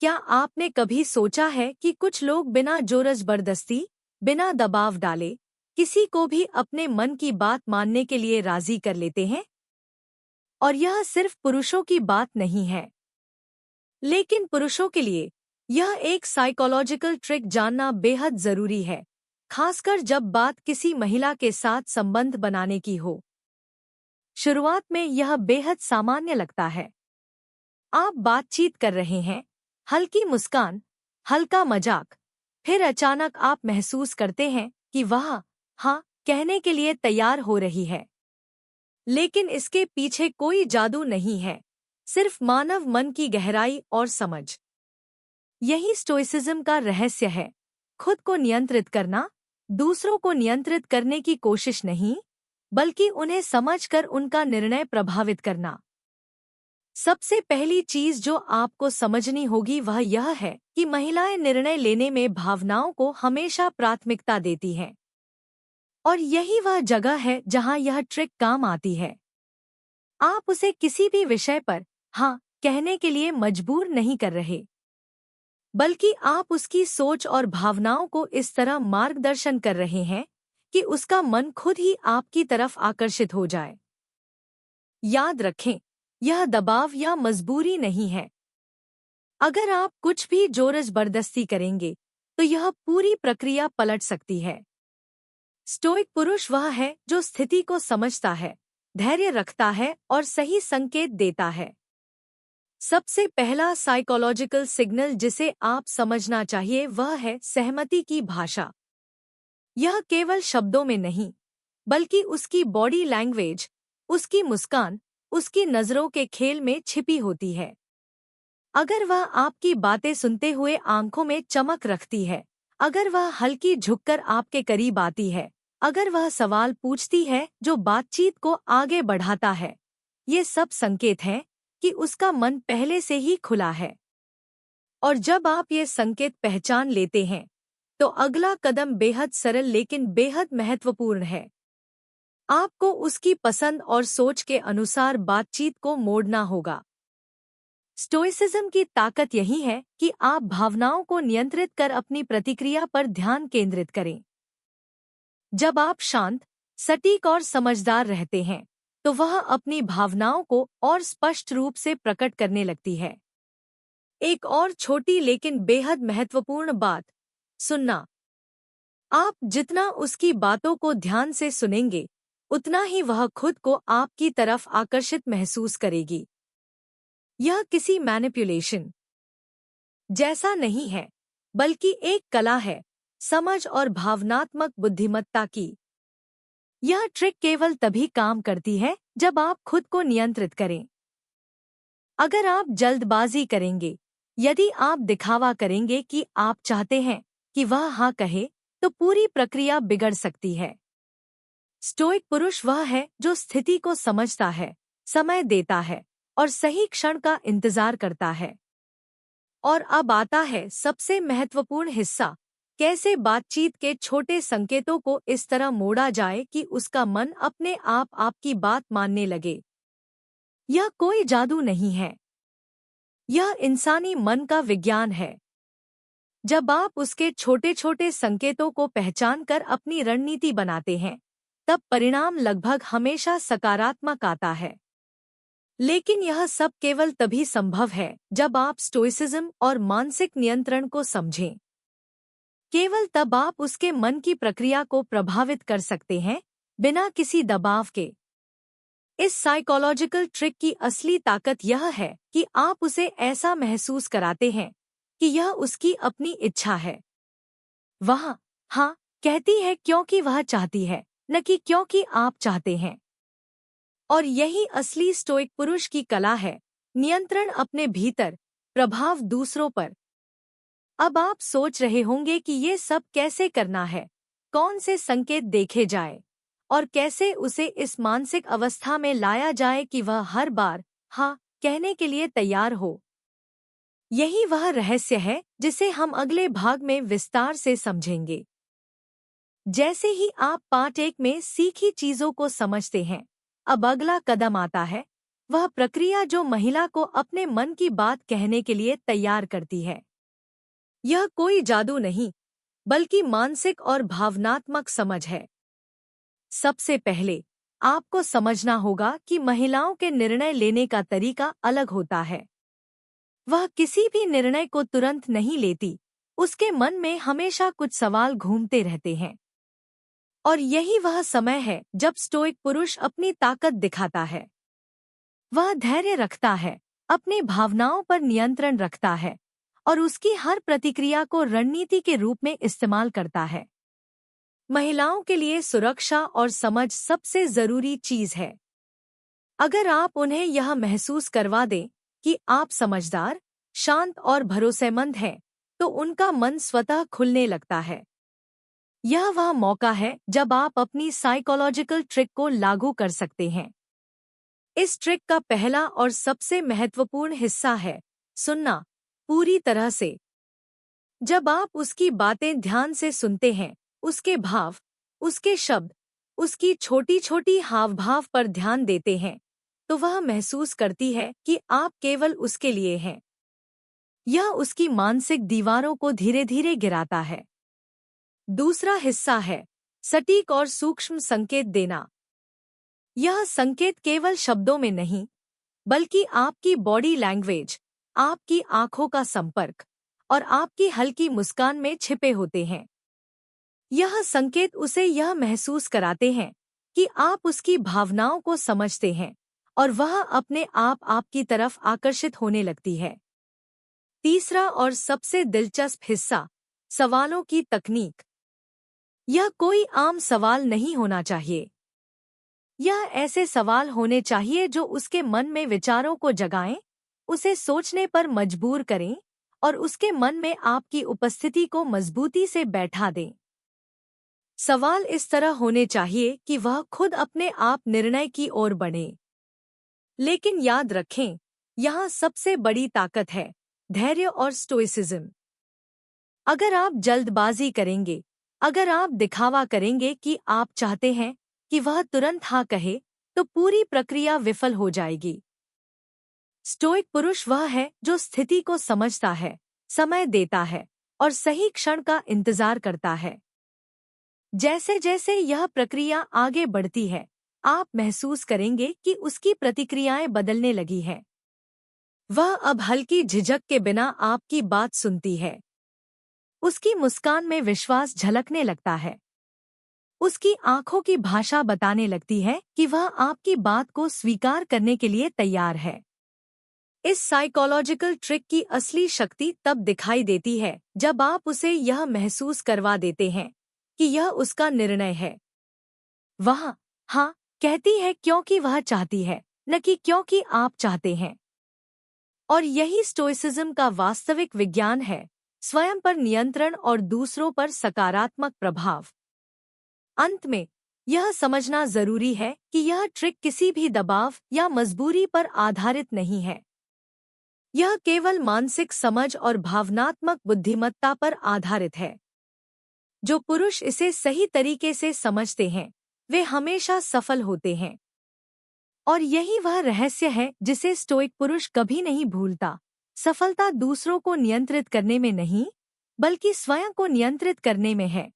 क्या आपने कभी सोचा है कि कुछ लोग बिना जोर जबरदस्ती, बिना दबाव डाले, किसी को भी अपने मन की बात मानने के लिए राजी कर लेते हैं? और यह सिर्फ पुरुषों की बात नहीं है, लेकिन पुरुषों के लिए यह एक साइकोलॉजिकल ट्रिक जानना बेहद जरूरी है, खासकर जब बात किसी महिला के साथ संबंध बनाने की हो। शुरुआत में यह बेहद सामान्य लगता है। आप बातचीत कर रहे हैं, हल्की मुस्कान, हल्का मजाक, फिर अचानक आप महसूस करते हैं कि वह हाँ कहने के लिए तैयार हो रही है। लेकिन इसके पीछे कोई जादू नहीं है, सिर्फ मानव मन की गहराई और समझ। यही स्टोइसिज्म का रहस्य है, खुद को नियंत्रित करना, दूसरों को नियंत्रित करने की कोशिश नहीं, बल्कि उन्हें समझकर उनका निर्णय प्रभावित करना। सबसे पहली चीज जो आपको समझनी होगी वह यह है कि महिलाएं निर्णय लेने में भावनाओं को हमेशा प्राथमिकता देती हैं। और यही वह जगह है जहां यह ट्रिक काम आती है। आप उसे किसी भी विषय पर हाँ कहने के लिए मजबूर नहीं कर रहे, बल्कि आप उसकी सोच और भावनाओं को इस तरह मार्गदर्शन कर रहे हैं कि उसका मन खुद ही आपकी तरफ आकर्षित हो जाए। याद रखें, यह दबाव या मजबूरी नहीं है। अगर आप कुछ भी जोर जबरदस्ती करेंगे तो यह पूरी प्रक्रिया पलट सकती है। स्टोइक पुरुष वह है जो स्थिति को समझता है, धैर्य रखता है और सही संकेत देता है। सबसे पहला साइकोलॉजिकल सिग्नल जिसे आप समझना चाहिए वह है सहमति की भाषा। यह केवल शब्दों में नहीं, बल्कि उसकी बॉडी लैंग्वेज, उसकी मुस्कान, उसकी नजरों के खेल में छिपी होती है। अगर वह आपकी बातें सुनते हुए आंखों में चमक रखती है, अगर वह हल्की झुककर आपके करीब आती है, अगर वह सवाल पूछती है जो बातचीत को आगे बढ़ाता है, ये सब संकेत हैं कि उसका मन पहले से ही खुला है। और जब आप ये संकेत पहचान लेते हैं, तो अगला कदम बेहद सरल लेकिन बेहद महत्वपूर्ण है। आपको उसकी पसंद और सोच के अनुसार बातचीत को मोड़ना होगा। स्टोइसिज्म की ताकत यही है कि आप भावनाओं को नियंत्रित कर अपनी प्रतिक्रिया पर ध्यान केंद्रित करें। जब आप शांत, सटीक और समझदार रहते हैं, तो वह अपनी भावनाओं को और स्पष्ट रूप से प्रकट करने लगती है। एक और छोटी लेकिन बेहद महत्वपूर्ण बात, सुनना। आप जितना उसकी बातों को ध्यान से सुनेंगे, उतना ही वह खुद को आपकी तरफ आकर्षित महसूस करेगी। यह किसी मैनिपुलेशन जैसा नहीं है, बल्कि एक कला है, समझ और भावनात्मक बुद्धिमत्ता की। यह ट्रिक केवल तभी काम करती है जब आप खुद को नियंत्रित करें। अगर आप जल्दबाजी करेंगे, यदि आप दिखावा करेंगे कि आप चाहते हैं कि वह हाँ कहे, तो पूरी प्रक्रिया बिगड़ सकती है। स्टोइक पुरुष वह है जो स्थिति को समझता है, समय देता है और सही क्षण का इंतजार करता है। और अब आता है सबसे महत्वपूर्ण हिस्सा, कैसे बातचीत के छोटे संकेतों को इस तरह मोड़ा जाए कि उसका मन अपने आप आपकी बात मानने लगे। यह कोई जादू नहीं है, यह इंसानी मन का विज्ञान है। जब आप उसके छोटे छोटे संकेतों को पहचानकर अपनी रणनीति बनाते हैं, तब परिणाम लगभग हमेशा सकारात्मक आता है। लेकिन यह सब केवल तभी संभव है जब आप स्टोइसिज्म और मानसिक नियंत्रण को समझें। केवल तब आप उसके मन की प्रक्रिया को प्रभावित कर सकते हैं, बिना किसी दबाव के। इस साइकोलॉजिकल ट्रिक की असली ताकत यह है कि आप उसे ऐसा महसूस कराते हैं कि यह उसकी अपनी इच्छा है। वह हाँ कहती है क्योंकि वह चाहती है, न कि क्योंकि आप चाहते हैं। और यही असली स्टोइक पुरुष की कला है, नियंत्रण अपने भीतर, प्रभाव दूसरों पर। अब आप सोच रहे होंगे कि ये सब कैसे करना है, कौन से संकेत देखे जाए, और कैसे उसे इस मानसिक अवस्था में लाया जाए कि वह हर बार हाँ कहने के लिए तैयार हो। यही वह रहस्य है जिसे हम अगले भाग में विस्तार से समझेंगे। जैसे ही आप पार्ट 1 में सीखी चीजों को समझते हैं, अब अगला कदम आता है, वह प्रक्रिया जो महिला को अपने मन की बात कहने के लिए तैयार करती है। यह कोई जादू नहीं, बल्कि मानसिक और भावनात्मक समझ है। सबसे पहले आपको समझना होगा कि महिलाओं के निर्णय लेने का तरीका अलग होता है। वह किसी भी निर्णय को तुरंत नहीं लेती, उसके मन में हमेशा कुछ सवाल घूमते रहते हैं। और यही वह समय है जब स्टोइक पुरुष अपनी ताकत दिखाता है। वह धैर्य रखता है, अपनी भावनाओं पर नियंत्रण रखता है और उसकी हर प्रतिक्रिया को रणनीति के रूप में इस्तेमाल करता है। महिलाओं के लिए सुरक्षा और समझ सबसे जरूरी चीज है। अगर आप उन्हें यह महसूस करवा दें कि आप समझदार, शांत और भरोसेमंद हैं, तो उनका मन स्वतः खुलने लगता है। यह वह मौका है जब आप अपनी साइकोलॉजिकल ट्रिक को लागू कर सकते हैं। इस ट्रिक का पहला और सबसे महत्वपूर्ण हिस्सा है सुनना पूरी तरह से। जब आप उसकी बातें ध्यान से सुनते हैं, उसके भाव, उसके शब्द, उसकी छोटी छोटी हाव-भाव पर ध्यान देते हैं, तो वह महसूस करती है कि आप केवल उसके लिए हैं। यह उसकी मानसिक दीवारों को धीरे धीरे गिराता है। दूसरा हिस्सा है सटीक और सूक्ष्म संकेत देना। यह संकेत केवल शब्दों में नहीं, बल्कि आपकी बॉडी लैंग्वेज, आपकी आंखों का संपर्क और आपकी हल्की मुस्कान में छिपे होते हैं। यह संकेत उसे यह महसूस कराते हैं कि आप उसकी भावनाओं को समझते हैं और वह अपने आप आपकी तरफ आकर्षित होने लगती है। तीसरा और सबसे दिलचस्प हिस्सा सवालों की तकनीक। यह कोई आम सवाल नहीं होना चाहिए। यह ऐसे सवाल होने चाहिए जो उसके मन में विचारों को जगाएं, उसे सोचने पर मजबूर करें और उसके मन में आपकी उपस्थिति को मजबूती से बैठा दें। सवाल इस तरह होने चाहिए कि वह खुद अपने आप निर्णय की ओर बढ़े। लेकिन याद रखें, यहाँ सबसे बड़ी ताकत है धैर्य और स्टोइसिज्म। अगर आप जल्दबाजी करेंगे, अगर आप दिखावा करेंगे कि आप चाहते हैं कि वह तुरंत हाँ कहे, तो पूरी प्रक्रिया विफल हो जाएगी। स्टोइक पुरुष वह है जो स्थिति को समझता है, समय देता है और सही क्षण का इंतजार करता है। जैसे जैसे यह प्रक्रिया आगे बढ़ती है, आप महसूस करेंगे कि उसकी प्रतिक्रियाएं बदलने लगी हैं। वह अब हल्की झिझक के बिना आपकी बात सुनती है। उसकी मुस्कान में विश्वास झलकने लगता है। उसकी आंखों की भाषा बताने लगती है कि वह आपकी बात को स्वीकार करने के लिए तैयार है। इस साइकोलॉजिकल ट्रिक की असली शक्ति तब दिखाई देती है जब आप उसे यह महसूस करवा देते हैं कि यह उसका निर्णय है। वह हाँ कहती है क्योंकि वह चाहती है, न कि क्योंकि आप चाहते हैं। और यही स्टोइसिज्म का वास्तविक विज्ञान है, स्वयं पर नियंत्रण और दूसरों पर सकारात्मक प्रभाव। अंत में यह समझना जरूरी है कि यह ट्रिक किसी भी दबाव या मजबूरी पर आधारित नहीं है। यह केवल मानसिक समझ और भावनात्मक बुद्धिमत्ता पर आधारित है। जो पुरुष इसे सही तरीके से समझते हैं, वे हमेशा सफल होते हैं। और यही वह रहस्य है जिसे स्टोइक पुरुष कभी नहीं भूलता। सफलता दूसरों को नियंत्रित करने में नहीं, बल्कि स्वयं को नियंत्रित करने में है।